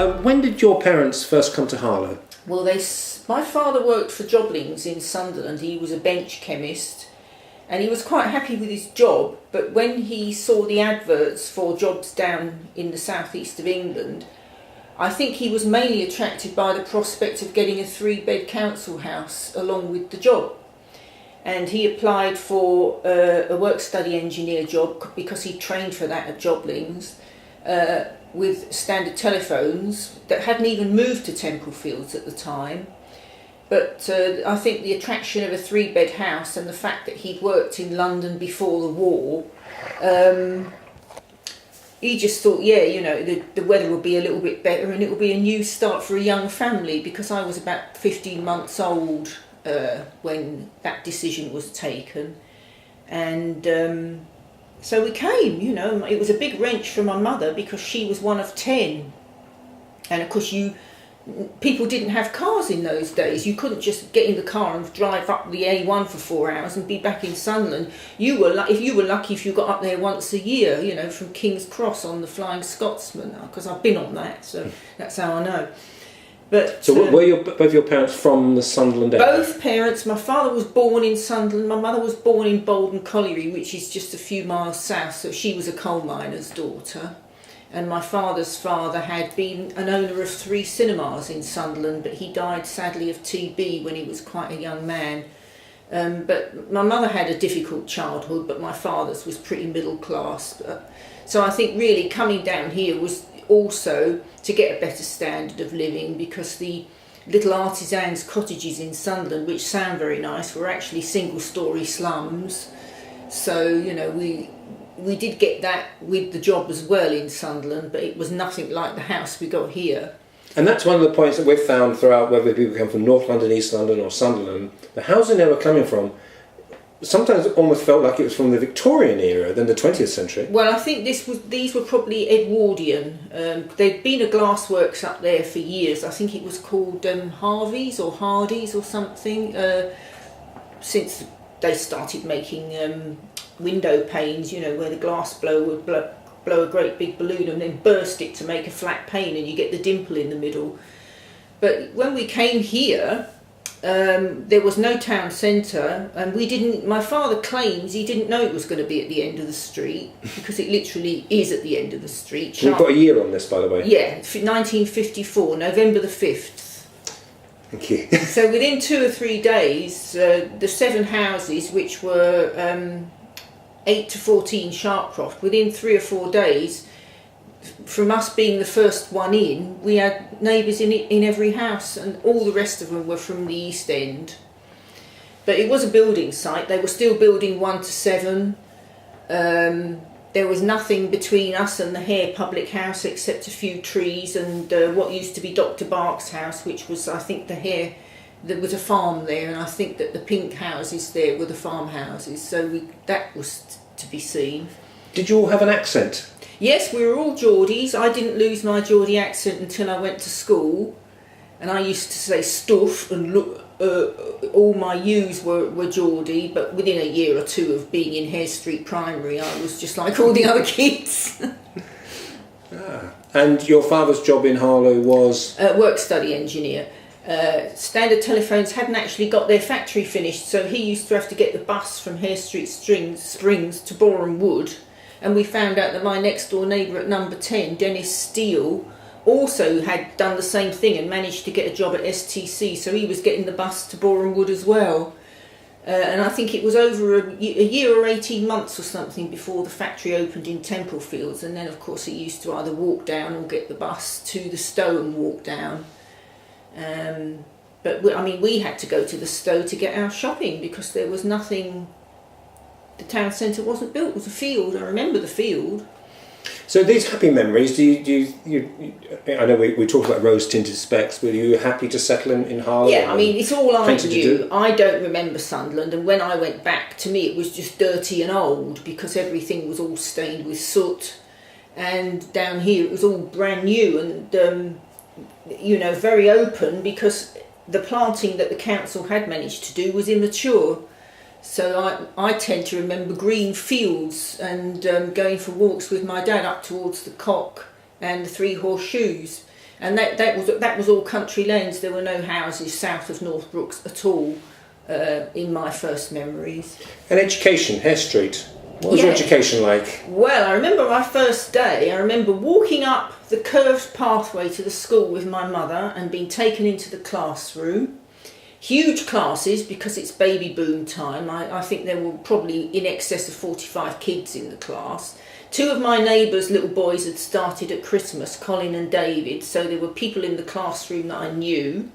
when did your parents first come to Harlow? Well, my father worked for Joblings in Sunderland. He was a bench chemist, and he was quite happy with his job. But when he saw the adverts for jobs down in the southeast of England, I think he was mainly attracted by the prospect of getting a 3-bed council house along with the job. And he applied for a work-study engineer job because he trained for that at Joblings, with standard telephones that hadn't even moved to Temple Fields at the time. But I think the attraction of a 3-bed house and the fact that he'd worked in London before the war, he just thought, yeah, you know, the weather will be a little bit better and it will be a new start for a young family, because I was about 15 months old when that decision was taken. And so we came, you know. It was a big wrench for my mother because she was one of 10. And of course people didn't have cars in those days. You couldn't just get in the car and drive up the A1 for 4 hours and be back in Sunderland. If you were lucky if you got up there once a year, you know, from King's Cross on the Flying Scotsman, because I've been on that, so that's how I know. But so were both your parents from the Sunderland area? Both parents. My father was born in Sunderland. My mother was born in Bolden Colliery, which is just a few miles south, so she was a coal miner's daughter. And my father's father had been an owner of 3 cinemas in Sunderland, but he died sadly of TB when he was quite a young man. But my mother had a difficult childhood, but my father's was pretty middle class. So I think really coming down here was also to get a better standard of living, because the little artisans' cottages in Sunderland, which sound very nice, were actually single-storey slums. So, you know, we did get that with the job as well in Sunderland, but it was nothing like the house we got here. And that's one of the points that we've found throughout, whether people come from North London, East London or Sunderland, the housing they were coming from sometimes it almost felt like it was from the Victorian era than the 20th century. Well, I think these were probably Edwardian. There'd been a glassworks up there for years. I think it was called Harvey's or Hardy's or something, since they started making window panes, you know, where the glass blower would blow a great big balloon and then burst it to make a flat pane and you get the dimple in the middle. But when we came here, there was no town centre, and my father claims he didn't know it was going to be at the end of the street, because it literally is at the end of the street. We've got a year on this, by the way. Yeah, 1954, November the 5th. Thank you. So within 2 or 3 days, the 7 houses, which were 8 to 14 Sharpcroft, within 3 or 4 days, from us being the first one in, we had neighbours in every house, and all the rest of them were from the East End. But it was a building site. They were still building 1 to 7. There was nothing between us and the Hare public house except a few trees and what used to be Dr. Bark's house, which was, I think, the Hare. There was a farm there, and I think that the pink houses there were the farmhouses. So that was to be seen. Did you all have an accent? Yes, we were all Geordies. I didn't lose my Geordie accent until I went to school, and I used to say stuff, and all my U's were Geordie, but within a year or 2 of being in Hare Street Primary, I was just like all the other kids. And your father's job in Harlow was? Work-study engineer. Standard Telephones hadn't actually got their factory finished, so he used to have to get the bus from Hare Street Springs to Boreham Wood. And we found out that my next door neighbour at number 10, Dennis Steele, also had done the same thing and managed to get a job at STC, so he was getting the bus to Boreham Wood as well. And I think it was over a year or 18 months or something before the factory opened in Temple Fields, and then of course he used to either walk down or get the bus to the Stowe and walk down. But we had to go to the Stowe to get our shopping because there was nothing. The town centre wasn't built. It was a field. I remember the field. So these happy memories, do you I know we talked about rose-tinted specs, but are you happy to settle in Harlow? Yeah, I mean, it's all I knew. I don't remember Sunderland, and when I went back, to me it was just dirty and old because everything was all stained with soot, and down here it was all brand new and, very open because the planting that the council had managed to do was immature. So I tend to remember green fields and going for walks with my dad up towards the Cock and the Three Horseshoes. And that was all country lanes. There were no houses south of Northbrooks at all in my first memories. And education, Hare Street. What was your education like? Well, I remember my first day. I remember walking up the curved pathway to the school with my mother and being taken into the classroom. Huge classes because it's baby boom time. I think there were probably in excess of 45 kids in the class. 2 of my neighbours' little boys had started at Christmas, Colin and David, so there were people in the classroom that I knew.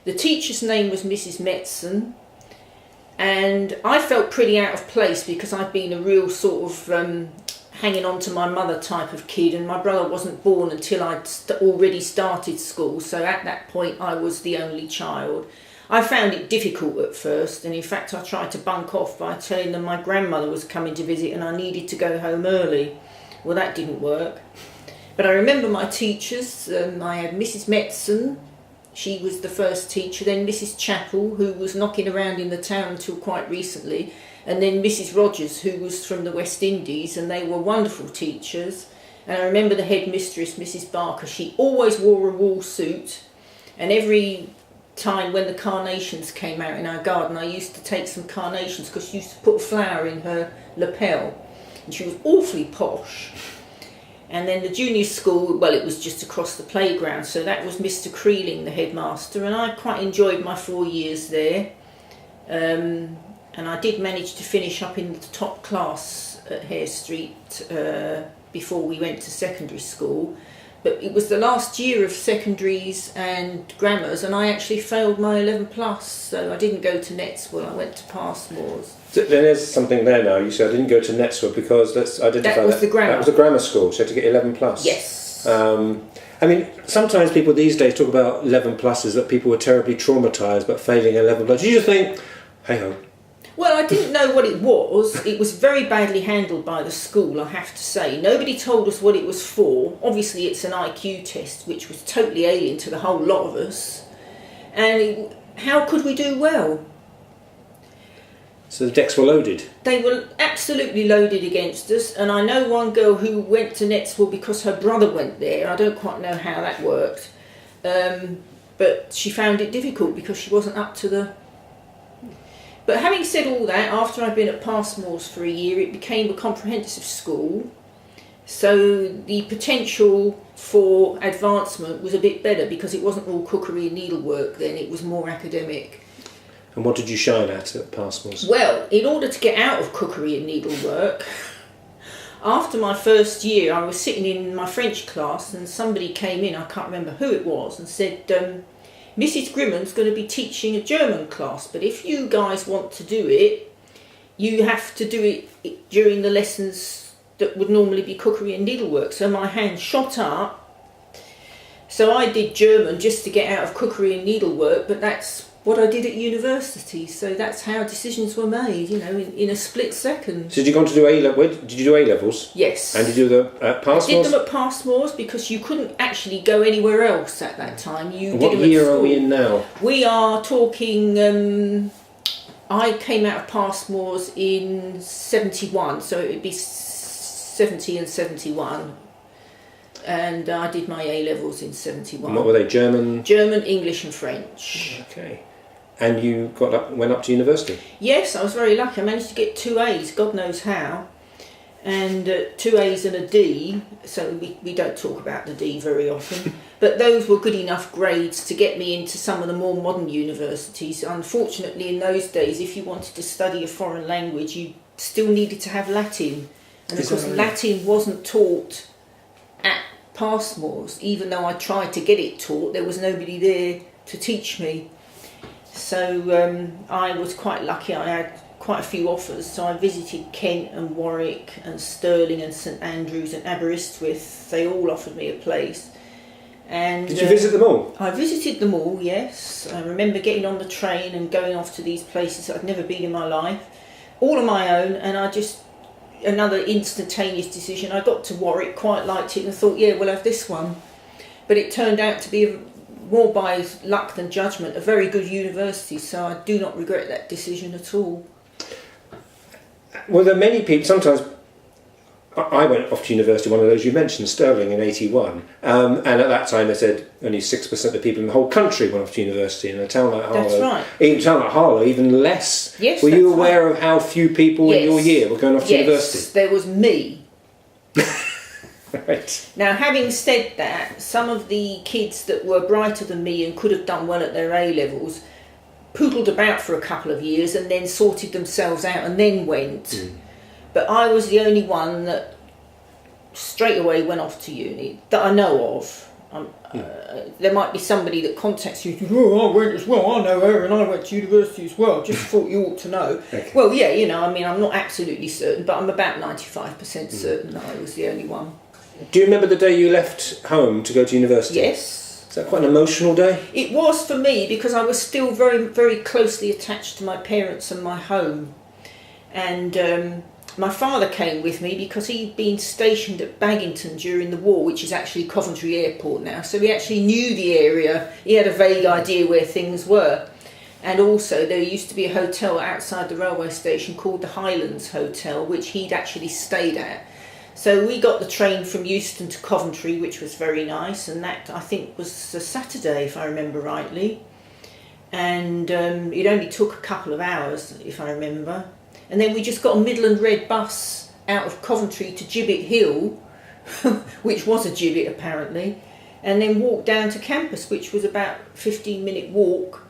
The teacher's name was Mrs. Metzen, and I felt pretty out of place because I'd been a real sort of hanging on to my mother type of kid, and my brother wasn't born until I'd already started school, so at that point I was the only child. I found it difficult at first, and in fact I tried to bunk off by telling them my grandmother was coming to visit and I needed to go home early. Well, that didn't work. But I remember my teachers. I had Mrs. Metzen, she was the first teacher, then Mrs. Chappell, who was knocking around in the town until quite recently, and then Mrs. Rogers, who was from the West Indies, and they were wonderful teachers. And I remember the headmistress, Mrs. Barker, she always wore a wool suit, and every time when the carnations came out in our garden, I used to take some carnations because she used to put a flower in her lapel, and she was awfully posh. And then the junior school, well, it was just across the playground, so that was Mr. Creeling, the headmaster, and I quite enjoyed my 4 years there. And I did manage to finish up in the top class at Hare Street before we went to secondary school. But it was the last year of secondaries and grammars, and I actually failed my 11 plus, so I didn't go to Netswell, I went to Passmore's. So there's something there now. You said I didn't go to Netswell because let's identify that was the grammar. That was a grammar school, so you had to get 11 plus. Yes. I mean, sometimes people these days talk about 11 pluses, that people were terribly traumatised but failing 11 plus. You just think, hey ho. Well, I didn't know what it was. It was very badly handled by the school, I have to say. Nobody told us what it was for. Obviously, it's an IQ test, which was totally alien to the whole lot of us. And how could we do well? So the decks were loaded? They were absolutely loaded against us. And I know one girl who went to Netswell because her brother went there. I don't quite know how that worked. But she found it difficult because she wasn't up to the... But having said all that, after I'd been at Passmore's for a year, it became a comprehensive school. So the potential for advancement was a bit better because it wasn't all cookery and needlework then, it was more academic. And what did you shine at Passmore's? Well, in order to get out of cookery and needlework, after my first year I was sitting in my French class and somebody came in, I can't remember who it was, and said, Mrs. Grimmon's going to be teaching a German class, but if you guys want to do it, you have to do it during the lessons that would normally be cookery and needlework. So my hand shot up. So I did German just to get out of cookery and needlework, but that's what I did at university. So that's how decisions were made, you know, in a split second. So did you go on to do did you do A-levels? Yes. And did you do them at Passmore's? I did them at Passmore's because you couldn't actually go anywhere else at that time. What year are we in now? We are talking... I came out of Passmore's in 71, so it would be 70 and 71. And I did my A-levels in 71. And what were they, German? German, English and French. Okay. And you went up to university? Yes, I was very lucky. I managed to get 2 A's, God knows how. And 2 A's and a D, so we don't talk about the D very often. But those were good enough grades to get me into some of the more modern universities. Unfortunately, in those days, if you wanted to study a foreign language, you still needed to have Latin. And of course, Latin wasn't taught at Passmore's. Even though I tried to get it taught, there was nobody there to teach me. So I was quite lucky. I had quite a few offers, so I visited Kent and Warwick and Stirling and St Andrews and Aberystwyth. They all offered me a place. And did you visit them all? I visited them all, yes. I remember getting on the train and going off to these places that I'd never been in my life, all on my own, and another instantaneous decision. I got to Warwick, quite liked it, and thought, yeah, we'll have this one. But it turned out to be more by luck than judgment, a very good university, so I do not regret that decision at all. Well, there are many people, sometimes I went off to university, one of those you mentioned, Stirling, in 81. And at that time they said only 6% of people in the whole country went off to university. In a town like Harlow, That's right. even a town like Harlow, even less. Yes, were you that's aware right. of how few people in your year were going off to Yes, university? there was me. Right. Now, having said that, some of the kids that were brighter than me and could have done well at their A-levels poodled about for a couple of years and then sorted themselves out and then went. Mm. But I was the only one that straight away went off to uni, that I know of. There might be somebody that contacts you, oh, I went as well, I know her and I went to university as well, just thought you ought to know. Okay. Well, yeah, you know, I mean, I'm not absolutely certain, but I'm about 95% certain that I was the only one. Do you remember the day you left home to go to university? Yes. Is that quite an emotional day? It was for me because I was still very, very closely attached to my parents and my home. And my father came with me because he'd been stationed at Baggington during the war, which is actually Coventry Airport now. So he actually knew the area. He had a vague idea where things were. And also there used to be a hotel outside the railway station called the Highlands Hotel, which he'd actually stayed at. So we got the train from Euston to Coventry, which was very nice, and that I think was a Saturday, if I remember rightly. And it only took a couple of hours, if I remember. And then we just got a Midland Red bus out of Coventry to Gibbet Hill, which was a gibbet apparently, and then walked down to campus, which was about a 15-minute walk.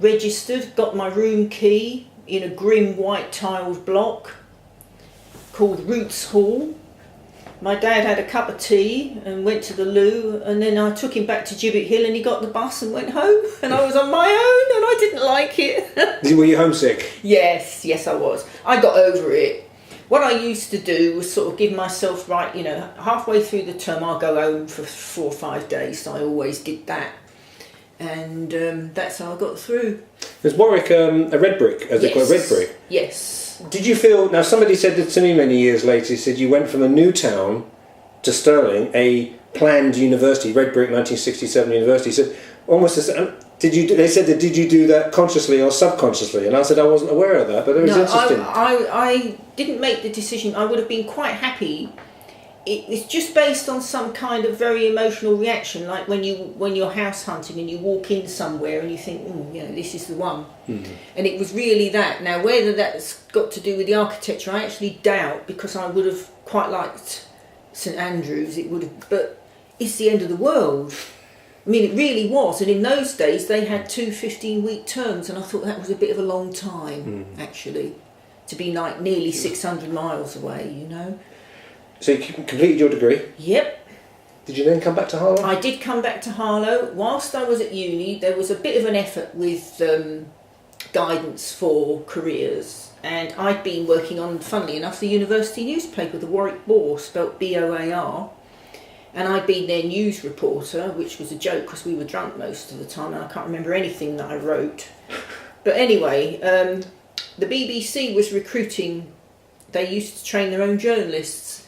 Registered, got my room key in a grim white tiled block called Roots Hall. My dad had a cup of tea and went to the loo, and then I took him back to Gibbet Hill and he got the bus and went home, and I was on my own and I didn't like it. Were you homesick? Yes, I was. I got over it. What I used to do was sort of give myself, right, you know, halfway through the term I'll go home for 4 or 5 days, so I always did that. And that's how I got through. Was Warwick a red brick, as they call it, red brick? Yes. Did you feel, now somebody said that to me many years later, he said you went from a new town to Stirling, a planned university, red brick 1967 university. He said, almost as, they said that did you do that consciously or subconsciously? And I said I wasn't aware of that, but it was interesting. I didn't make the decision. I would have been quite happy. It's just based on some kind of very emotional reaction, like when you're house hunting and you walk in somewhere and you think, you know, this is the one. Mm-hmm. And it was really that. Now, whether that's got to do with the architecture, I actually doubt, because I would have quite liked St Andrews. It would have, but it's the end of the world. I mean, it really was. And in those days, they had 2 15-week terms, and I thought that was a bit of a long time, actually, to be like nearly 600 miles away, you know. So you completed your degree? Yep. Did you then come back to Harlow? I did come back to Harlow. Whilst I was at uni, there was a bit of an effort with guidance for careers. And I'd been working on, funnily enough, the university newspaper, the Warwick Boar, spelt B-O-A-R. And I'd been their news reporter, which was a joke because we were drunk most of the time and I can't remember anything that I wrote. But anyway, the BBC was recruiting, they used to train their own journalists.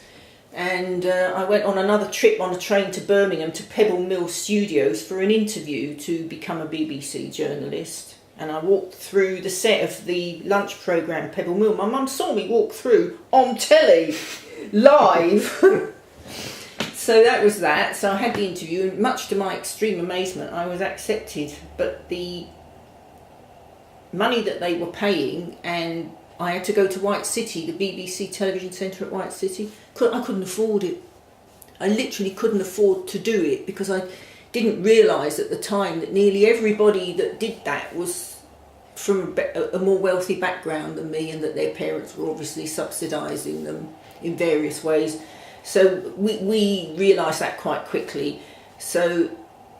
And I went on another trip on a train to Birmingham to Pebble Mill Studios for an interview to become a BBC journalist. And I walked through the set of the lunch programme Pebble Mill. My mum saw me walk through on telly, live. So that was that. So I had the interview, and much to my extreme amazement, I was accepted. But the money that they were paying, and I had to go to White City, the BBC television centre at White City. I couldn't afford it. I literally couldn't afford to do it because I didn't realise at the time that nearly everybody that did that was from a more wealthy background than me, and that their parents were obviously subsidising them in various ways. So we realised that quite quickly. So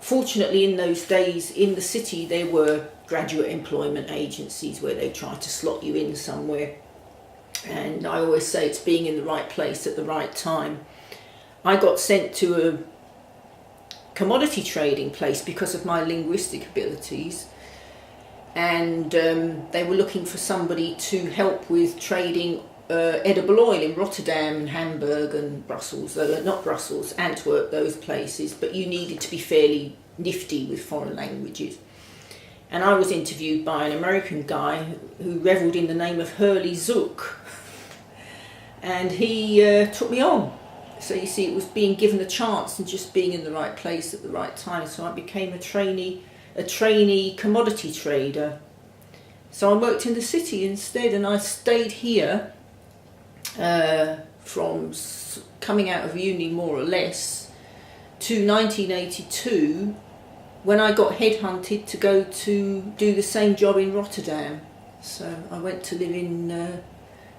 fortunately in those days in the city there were graduate employment agencies where they try to slot you in somewhere, and I always say it's being in the right place at the right time. I got sent to a commodity trading place because of my linguistic abilities, and they were looking for somebody to help with trading edible oil in Rotterdam and Hamburg and Brussels, not Brussels, Antwerp, those places, but you needed to be fairly nifty with foreign languages. And I was interviewed by an American guy who revelled in the name of Hurley Zook. and he took me on. So you see, it was being given a chance and just being in the right place at the right time. So I became a trainee commodity trader. So I worked in the city instead, and I stayed here from coming out of uni more or less to 1982, when I got headhunted to go to do the same job in Rotterdam. So I went to live in,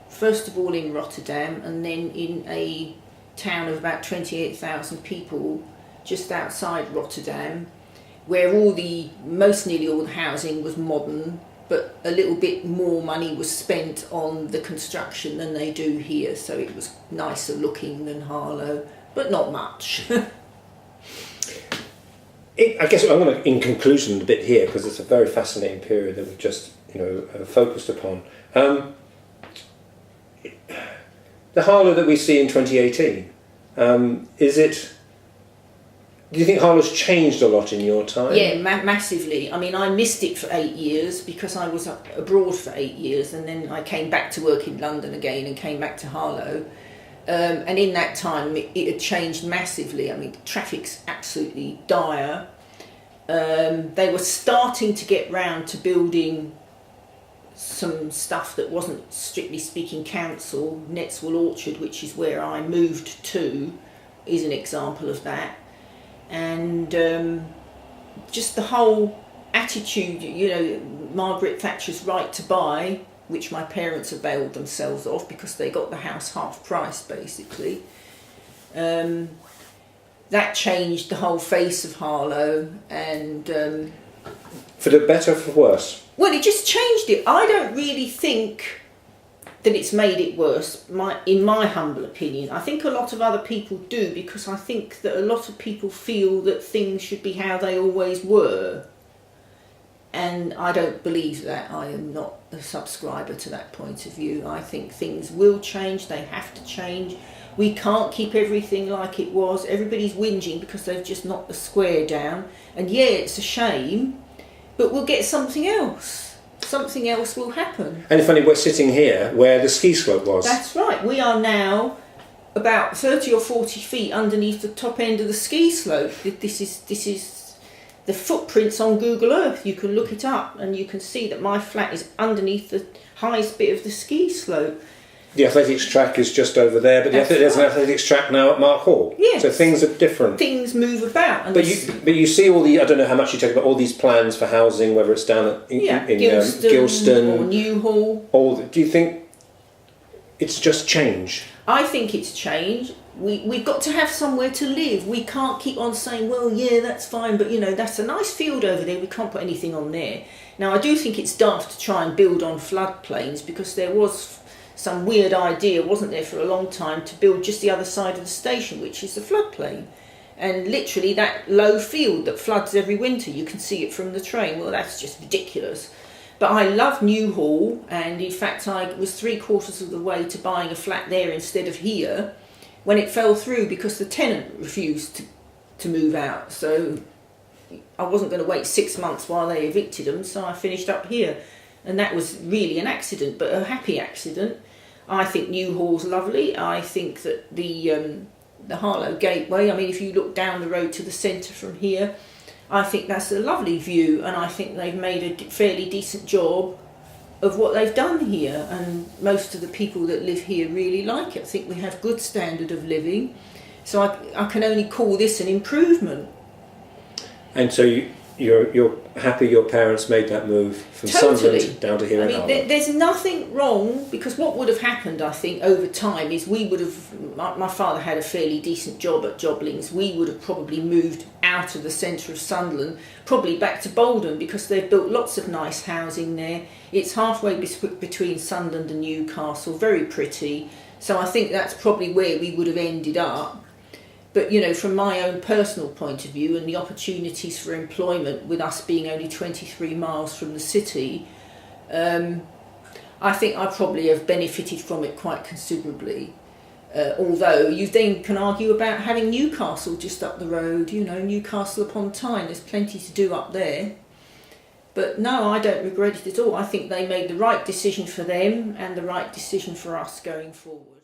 first of all in Rotterdam, and then in a town of about 28,000 people just outside Rotterdam, where nearly all the housing was modern, but a little bit more money was spent on the construction than they do here, so it was nicer looking than Harlow, but not much. I guess I'm going to, in conclusion, a bit here, because it's a very fascinating period that we've just focused upon. The Harlow that we see in 2018, do you think Harlow's changed a lot in your time? Yeah, massively. I mean, I missed it for 8 years because I was abroad for 8 years, and then I came back to work in London again and came back to Harlow. And in that time, it had changed massively. I mean, traffic's absolutely dire. They were starting to get round to building some stuff that wasn't strictly speaking council. Netswell Orchard, which is where I moved to, is an example of that. And just the whole attitude, Margaret Thatcher's right to buy, which my parents availed themselves of because they got the house half price basically. That changed the whole face of Harlow, and for the better or for worse? Well, it just changed it. I don't really think that it's made it worse, in my humble opinion. I think a lot of other people do, because I think that a lot of people feel that things should be how they always were. And I don't believe that. I am not a subscriber to that point of view. I think things will change, they have to change. We can't keep everything like it was. Everybody's whinging because they've just knocked the square down. And yeah, it's a shame, but we'll get something else. Something else will happen. And it's funny, we're sitting here where the ski slope was. That's right. We are now about 30 or 40 feet underneath the top end of the ski slope. This is the footprints on Google Earth. You can look it up and you can see that my flat is underneath the highest bit of the ski slope. The athletics track is just over there, but there's an athletics track now at Mark Hall. Yes. So things are different. Things move about. And but you see all the, I don't know how much you take about all these plans for housing, whether it's down in Gilston or Newhall. Do you think it's just change? I think it's change. We've got to have somewhere to live. We can't keep on saying, well, yeah, that's fine, but that's a nice field over there. We can't put anything on there. Now, I do think it's daft to try and build on floodplains, because there was some weird idea, wasn't there, for a long time, to build just the other side of the station, which is the floodplain. And literally that low field that floods every winter, you can see it from the train. Well, that's just ridiculous. But I love Newhall, and in fact I was 3/4 of the way to buying a flat there instead of here when it fell through because the tenant refused to move out. So I wasn't going to wait 6 months while they evicted them, so I finished up here. And that was really an accident, but a happy accident. I think Newhall's lovely. I think that the Harlow Gateway, I mean, if you look down the road to the centre from here, I think that's a lovely view, and I think they've made a fairly decent job of what they've done here, and most of the people that live here really like it. I think we have good standard of living, so I can only call this an improvement. And so you're happy your parents made that move from Sunderland down to here in Harlow? There's nothing wrong, because what would have happened, I think, over time is we would have, my father had a fairly decent job at Joblings, we would have probably moved out of the centre of Sunderland, probably back to Bolden, because they've built lots of nice housing there. It's halfway between Sunderland and Newcastle, very pretty, so I think that's probably where we would have ended up. But, from my own personal point of view and the opportunities for employment, with us being only 23 miles from the city, I think I probably have benefited from it quite considerably. Although you then can argue about having Newcastle just up the road, Newcastle upon Tyne, there's plenty to do up there. But no, I don't regret it at all. I think they made the right decision for them and the right decision for us going forward.